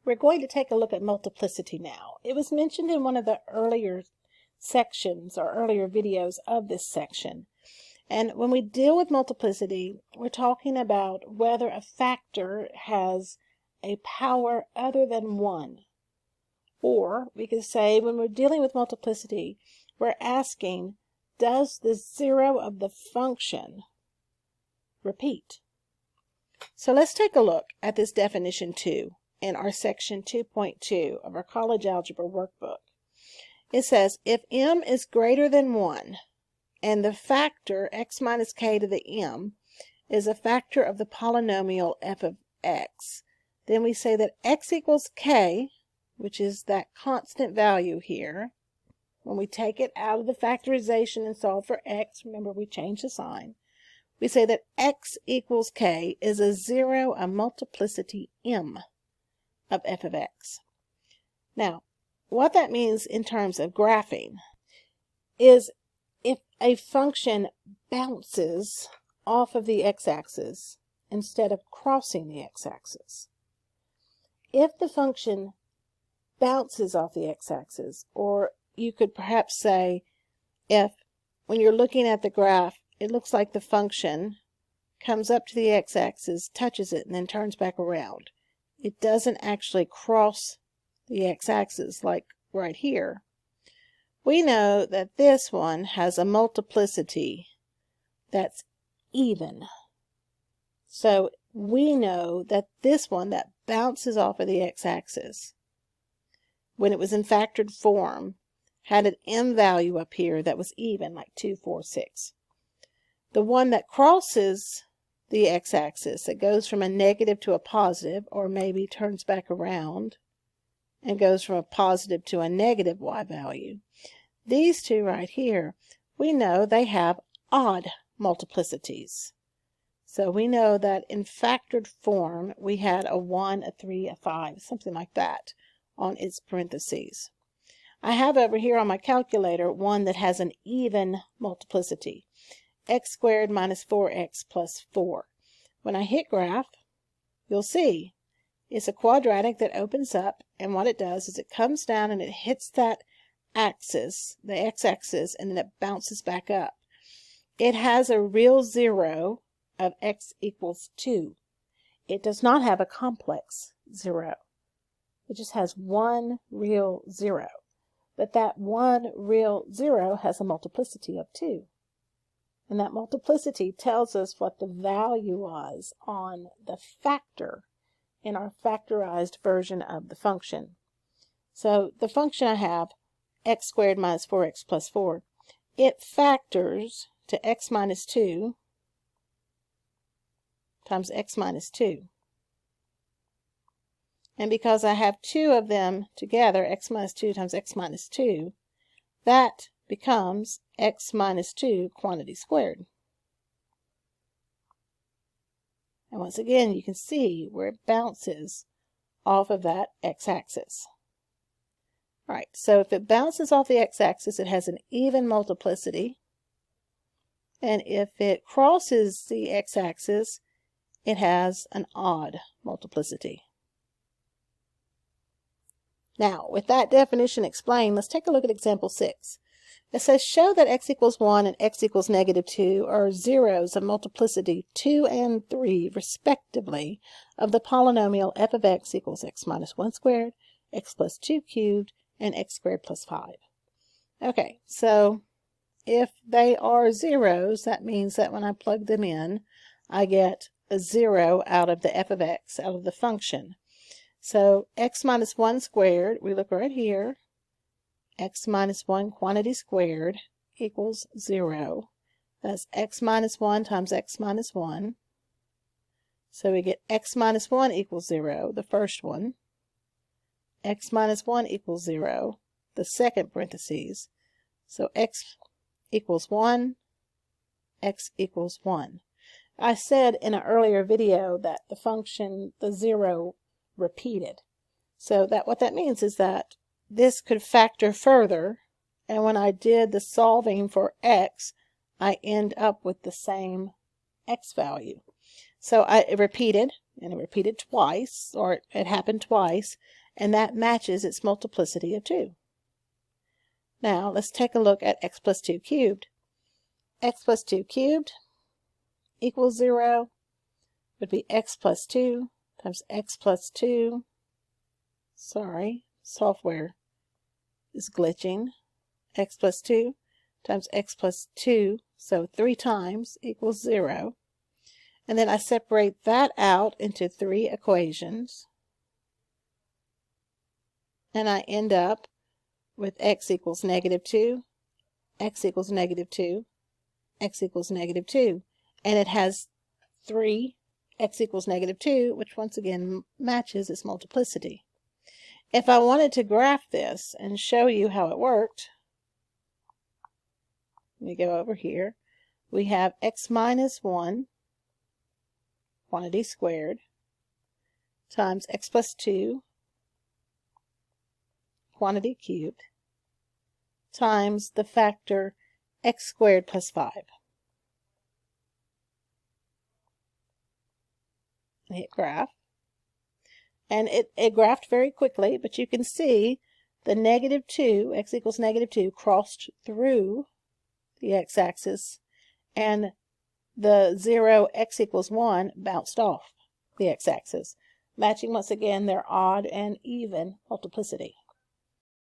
We're going to take a look at multiplicity now. It was mentioned in one of the earlier sections or earlier videos of this section. And when we deal with multiplicity, we're talking about whether a factor has a power other than 1. Or we could say when we're dealing with multiplicity, we're asking, does the zero of the function repeat? So let's take a look at this definition 2 in our section 2.2 of our college algebra workbook. It says, if m is greater than 1, and the factor x minus k to the m is a factor of the polynomial f of x, then we say that x equals k, which is that constant value here. When we take it out of the factorization and solve for x, remember we changed the sign, we say that x equals k is a multiplicity m of f of x. Now, what that means in terms of graphing is if a function bounces off of the x-axis instead of crossing the x-axis. If the function bounces off the x-axis, or you could perhaps say if when you're looking at the graph, it looks like the function comes up to the x-axis, touches it, and then turns back around. It doesn't actually cross the x-axis like right here. We know that this one has a multiplicity that's even. So we know that this one that bounces off of the x-axis, when it was in factored form, had an m value up here that was even, like 2, 4, 6. The one that crosses the x-axis, that goes from a negative to a positive, or maybe turns back around and goes from a positive to a negative y value, these two right here, we know they have odd multiplicities. So we know that in factored form, we had a 1, a 3, a 5, something like that on its parentheses. I have over here on my calculator one that has an even multiplicity, x squared minus 4x plus 4. When I hit graph, you'll see it's a quadratic that opens up, and what it does is it comes down and it hits that axis, the x-axis, and then it bounces back up. It has a real zero of x equals 2. It does not have a complex zero. It just has one real zero. But that one real zero has a multiplicity of 2. And that multiplicity tells us what the value was on the factor in our factorized version of the function. So the function I have, x squared minus 4x plus 4, it factors to x minus 2 times x minus 2. And because I have two of them together, x minus 2 times x minus 2, that becomes x minus 2 quantity squared. And once again, you can see where it bounces off of that x-axis. All right, so if it bounces off the x-axis, it has an even multiplicity. And if it crosses the x-axis, it has an odd multiplicity. Now, with that definition explained, let's take a look at example 6. It says, show that x equals 1 and x equals negative 2 are zeros of multiplicity 2 and 3, respectively, of the polynomial f of x equals x minus 1 squared, x plus 2 cubed, and x squared plus 5. Okay, so if they are zeros, that means that when I plug them in, I get a 0 out of the f of x, out of the function. So x minus 1 squared, we look right here, x minus 1 quantity squared equals 0. That's x minus 1 times x minus 1. So we get x minus 1 equals 0, the first one. X minus 1 equals 0, the second parentheses. So x equals 1, x equals 1. I said in an earlier video that the function, the 0, repeated. So that what that means is that this could factor further, and when I did the solving for x, I end up with the same x value. So it repeated, and it repeated twice, or it happened twice, and that matches its multiplicity of 2. Now, let's take a look at x plus 2 cubed. X plus 2 cubed equals 0 would be x plus 2 times x plus 2. Sorry, software is glitching. X plus 2 times x plus 2, so 3 times equals 0. And then I separate that out into 3 equations. And I end up with x equals negative 2, x equals negative 2, x equals negative 2. And it has 3 x equals negative 2, which once again matches its multiplicity. If I wanted to graph this and show you how it worked, let me go over here. We have x minus 1, quantity squared, times x plus 2, quantity cubed, times the factor x squared plus 5. And hit graph. And it graphed very quickly, but you can see the negative 2, x equals negative 2, crossed through the x-axis, and the 0, x equals 1, bounced off the x-axis, matching once again their odd and even multiplicity.